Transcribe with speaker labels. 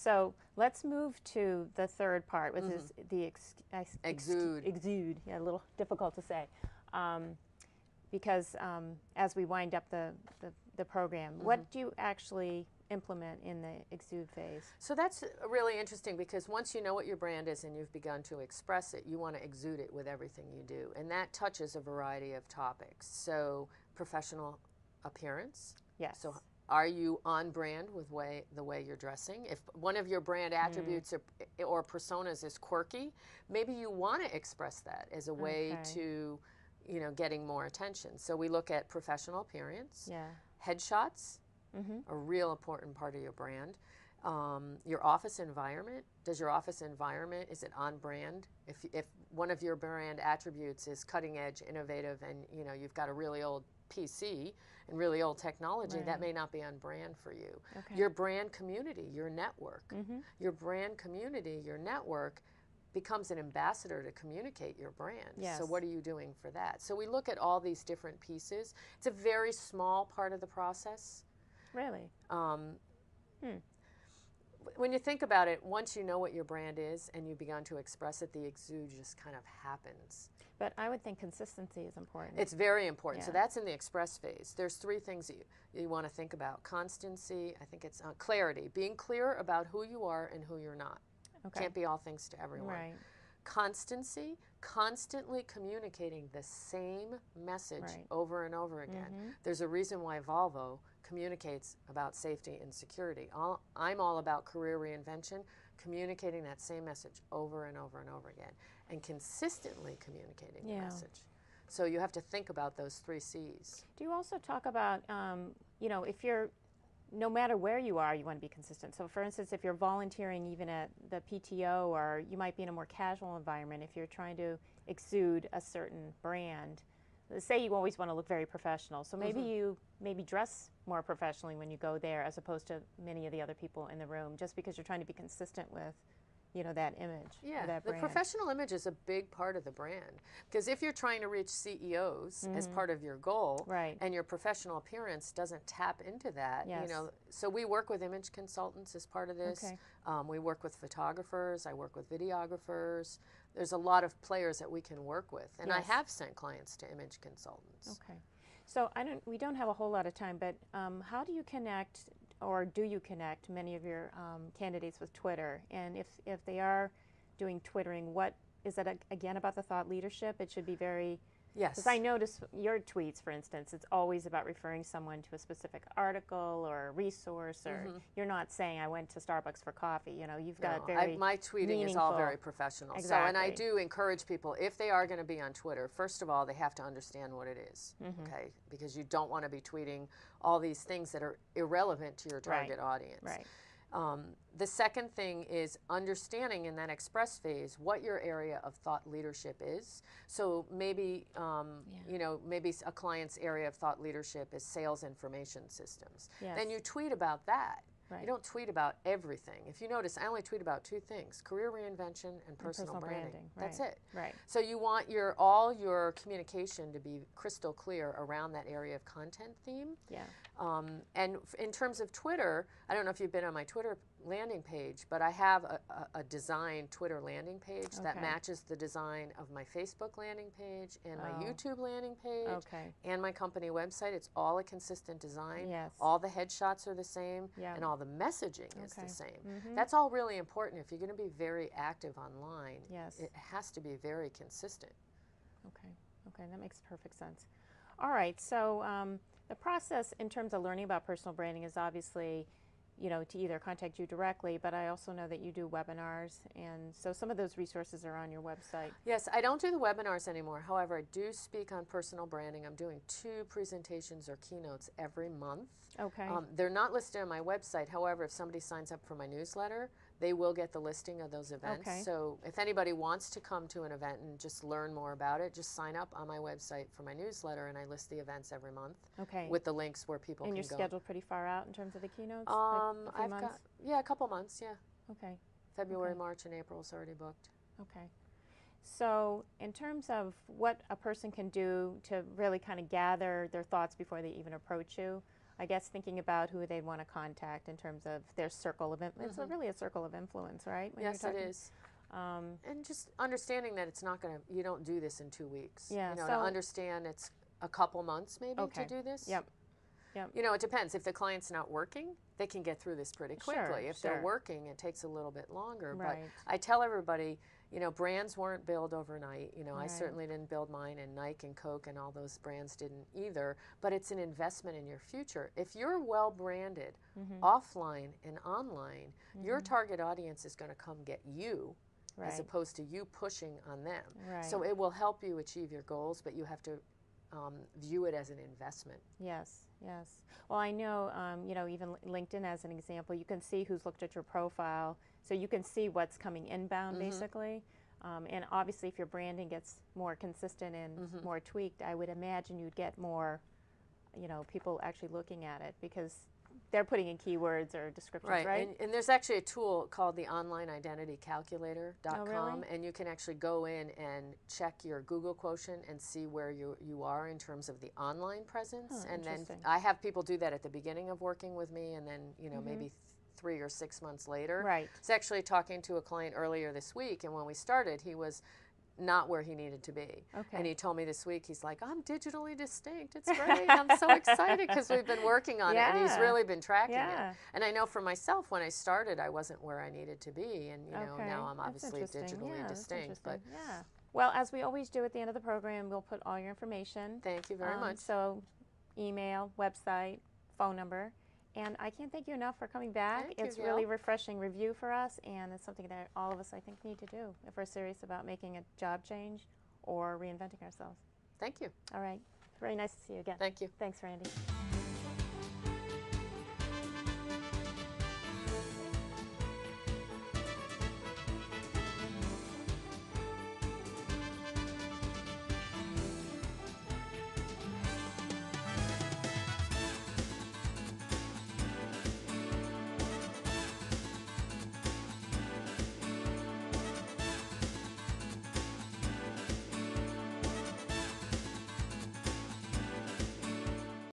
Speaker 1: So let's move to the third part, which is the
Speaker 2: Exude.
Speaker 1: Exude. Yeah, a little difficult to say. Because as we wind up the program, what do you actually implement in the exude phase?
Speaker 2: So that's really interesting, because once you know what your brand is and you've begun to express it, you want to exude it with everything you do. And that touches a variety of topics. So professional appearance.
Speaker 1: Yes.
Speaker 2: So are you on brand with the way you're dressing? If one of your brand attributes or personas is quirky, maybe you want to express that as a way to, you know, getting more attention. So we look at professional appearance.
Speaker 1: Yeah.
Speaker 2: Headshots, a real important part of your brand. Your office environment. Does your office environment, is it on brand? If one of your brand attributes is cutting edge, innovative, and you know you've got a really old PC and really old technology, that may not be on brand for you.
Speaker 1: Okay.
Speaker 2: Your brand community, your network. Your brand community, your network becomes an ambassador to communicate your brand.
Speaker 1: Yes.
Speaker 2: So what are you doing for that? So we look at all these different pieces. It's a very small part of the process.
Speaker 1: Really?
Speaker 2: When you think about it, once you know what your brand is and you've begun to express it, the exude just kind of happens.
Speaker 1: But I would think consistency is important.
Speaker 2: It's very important.
Speaker 1: Yeah.
Speaker 2: So that's in the express phase. There's three things that you want to think about. Constancy, I think it's clarity, being clear about who you are and who you're not.
Speaker 1: Okay.
Speaker 2: Can't be all things to everyone.
Speaker 1: Right.
Speaker 2: Constancy, constantly communicating the same message over and over again. There's a reason why Volvo communicates about safety and security. I'm all about career reinvention, communicating that same message over and over and over again, and consistently communicating the message. So you have to think about those 3 C's.
Speaker 1: Do you also talk about, you know, if you're, no matter where you are, you want to be consistent. So for instance, if you're volunteering even at the PTO, or you might be in a more casual environment, if you're trying to exude a certain brand, say you always want to look very professional, so maybe you dress more professionally when you go there as opposed to many of the other people in the room, just because you're trying to be consistent with, you know, that image.
Speaker 2: Yeah,
Speaker 1: that
Speaker 2: the
Speaker 1: brand.
Speaker 2: professional image is a big part of the brand, because if you're trying to reach CEOs as part of your goal, and your professional appearance doesn't tap into that, you know, so we work with image consultants as part of this. We work with photographers. I work with videographers. There's a lot of players that we can work with, and I have sent clients to image consultants.
Speaker 1: Okay, so we don't have a whole lot of time, but how do you connect, or do you connect many of your candidates with Twitter? And if they are doing Twittering, what is that again about the thought leadership? It should be very.
Speaker 2: Yes.
Speaker 1: Because I notice your tweets, for instance, it's always about referring someone to a specific article or a resource, or you're not saying I went to Starbucks for coffee. You know, you've got very
Speaker 2: my tweeting is all very professional.
Speaker 1: Exactly.
Speaker 2: So, and I do encourage people, if they are going to be on Twitter, first of all, they have to understand what it is, okay? Because you don't want to be tweeting all these things that are irrelevant to your target audience.
Speaker 1: Right.
Speaker 2: The second thing is understanding in that express phase what your area of thought leadership is. So maybe, you know, maybe a client's area of thought leadership is sales information systems.
Speaker 1: Yes.
Speaker 2: Then you tweet about that.
Speaker 1: Right.
Speaker 2: You don't tweet about everything. If you notice, I only tweet about 2 things: career reinvention and personal branding. That's it.
Speaker 1: Right.
Speaker 2: So you want all your communication to be crystal clear around that area of content theme.
Speaker 1: Yeah.
Speaker 2: And in terms of Twitter, I don't know if you've been on my Twitter landing page, but I have a designed Twitter landing page that matches the design of my Facebook landing page and my YouTube landing page and my company website. It's all a consistent design.
Speaker 1: Yes.
Speaker 2: All the headshots are the same, and all the messaging is the same. That's all really important. If you're going to be very active online, it has to be very consistent.
Speaker 1: Okay. Okay, that makes perfect sense. All right, so the process in terms of learning about personal branding is obviously, you know, to either contact you directly, but I also know that you do webinars, and so some of those resources are on your website.
Speaker 2: Yes, I don't do the webinars anymore. However, I do speak on personal branding. I'm doing 2 presentations or keynotes every month.
Speaker 1: Okay.
Speaker 2: They're not listed on my website. However, if somebody signs up for my newsletter, they will get the listing of those events.
Speaker 1: Okay.
Speaker 2: So if anybody wants to come to an event and just learn more about it, just sign up on my website for my newsletter, and I list the events every month with the links where people can go.
Speaker 1: And you're scheduled pretty far out in terms of the keynotes?
Speaker 2: I've got, a couple months,
Speaker 1: Okay.
Speaker 2: February, March, and April is already booked.
Speaker 1: Okay. So in terms of what a person can do to really kind of gather their thoughts before they even approach you, I guess thinking about who they want to contact in terms of their circle of influence. It's really a circle of influence, right? When
Speaker 2: Yes, it is. And just understanding that it's not going to, you don't do this in 2 weeks.
Speaker 1: Yeah,
Speaker 2: You know,
Speaker 1: so
Speaker 2: to understand it's a couple months maybe to do this.
Speaker 1: Yep. Yep.
Speaker 2: You know, it depends. If the client's not working, they can get through this pretty quickly. If they're working, it takes a little bit longer.
Speaker 1: Right.
Speaker 2: But I tell everybody, you know, brands weren't built overnight. You know, I certainly didn't build mine, and Nike and Coke and all those brands didn't either. But it's an investment in your future. If you're well branded, offline and online, your target audience is going to come get you. As opposed to you pushing on them. So it will help you achieve your goals, but you have to view it as an investment.
Speaker 1: Yes, yes. Well, I know, you know, even LinkedIn as an example, you can see who's looked at your profile, so you can see what's coming inbound, basically. And obviously, if your branding gets more consistent and more tweaked, I would imagine you'd get more, you know, people actually looking at it because they're putting in keywords or descriptions, right?
Speaker 2: And there's actually a tool called the onlineidentitycalculator.com,
Speaker 1: really?
Speaker 2: and you can actually go in and check your Google quotient and see where you are in terms of the online presence. And then I have people do that at the beginning of working with me, and then, you know, maybe 3 or 6 months later.
Speaker 1: Right.
Speaker 2: I was actually talking to a client earlier this week, and when we started, he was not where he needed to be. And he told me this week, he's like, I'm digitally distinct. It's great. I'm so excited because we've been working on it, and he's really been tracking it. And I know for myself, when I started, I wasn't where I needed to be, and you know, now I'm obviously digitally distinct. But
Speaker 1: well, as we always do at the end of the program, we'll put all your information.
Speaker 2: Thank you very much.
Speaker 1: So email, website, phone number. And I can't thank you enough for coming back. It's really refreshing review for us, and it's something that all of us, I think, need to do if we're serious about making a job change or reinventing ourselves.
Speaker 2: Thank you.
Speaker 1: All right. Very nice to see you again.
Speaker 2: Thank you.
Speaker 1: Thanks, Randi.